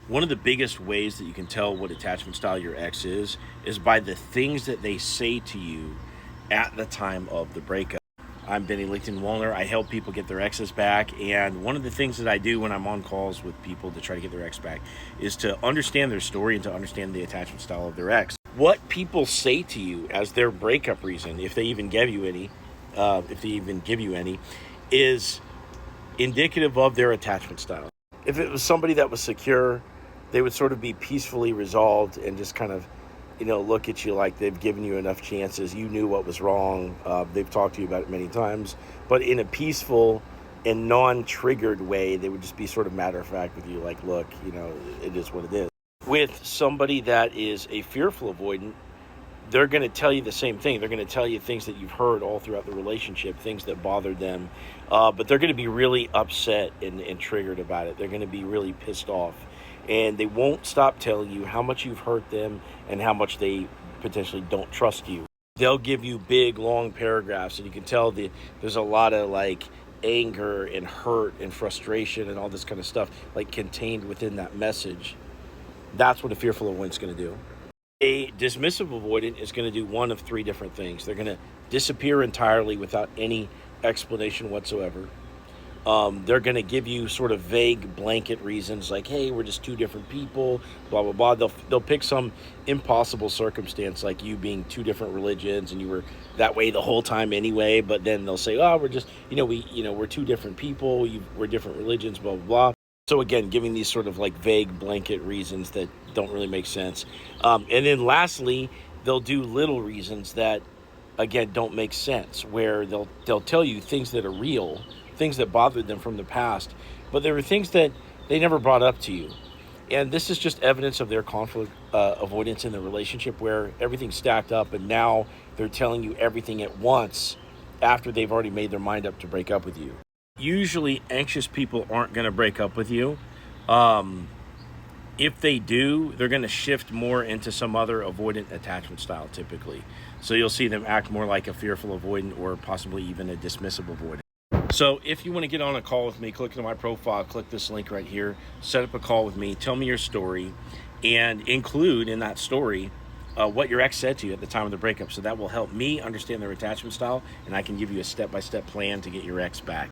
One of the biggest ways that you can tell what attachment style your ex is by the things that they say to you at the time of the breakup. I'm Benny Lichten-Wallner. I help people get their exes back, and one of the things that I do when I'm on calls with people to try to get their ex back is to understand their story and to understand the attachment style of their ex. What people say to you as their breakup reason, if they even give you any, is indicative of their attachment style. If it was somebody that was secure, they would sort of be peacefully resolved and just kind of, look at you like they've given you enough chances. You knew what was wrong. They've talked to you about it many times, but in a peaceful and non-triggered way, they would just be sort of matter of fact with you, like, look, it is what it is. With somebody that is a fearful avoidant, they're going to tell you the same thing. They're going to tell you things that you've heard all throughout the relationship, things that bothered them, but they're going to be really upset and triggered about it. They're going to be really pissed off, and they won't stop telling you how much you've hurt them and how much they potentially don't trust you. They'll give you big, long paragraphs, and you can tell there's a lot of anger and hurt and frustration and all this kind of stuff contained within that message. That's what a fearful avoidant is going to do. A dismissive avoidant is going to do one of three different things. They're going to disappear entirely without any explanation whatsoever. They're going to give you sort of vague blanket reasons like, hey, we're just two different people, blah, blah, blah. They'll pick some impossible circumstance like you being two different religions and you were that way the whole time anyway. But then they'll say, oh, we're just, we're two different people. We're different religions, blah, blah, blah. So again, giving these sort of vague blanket reasons that don't really make sense. And then lastly, they'll do little reasons that, again, don't make sense, where they'll tell you things that are real, things that bothered them from the past, but there were things that they never brought up to you. And this is just evidence of their conflict avoidance in the relationship, where everything's stacked up and now they're telling you everything at once after they've already made their mind up to break up with you. Usually anxious people aren't going to break up with you. If they do, they're going to shift more into some other avoidant attachment style typically. So you'll see them act more like a fearful avoidant or possibly even a dismissive avoidant. So if you want to get on a call with me, click on my profile, click this link right here, set up a call with me, tell me your story, and include in that story what your ex said to you at the time of the breakup. So that will help me understand their attachment style, and I can give you a step-by-step plan to get your ex back.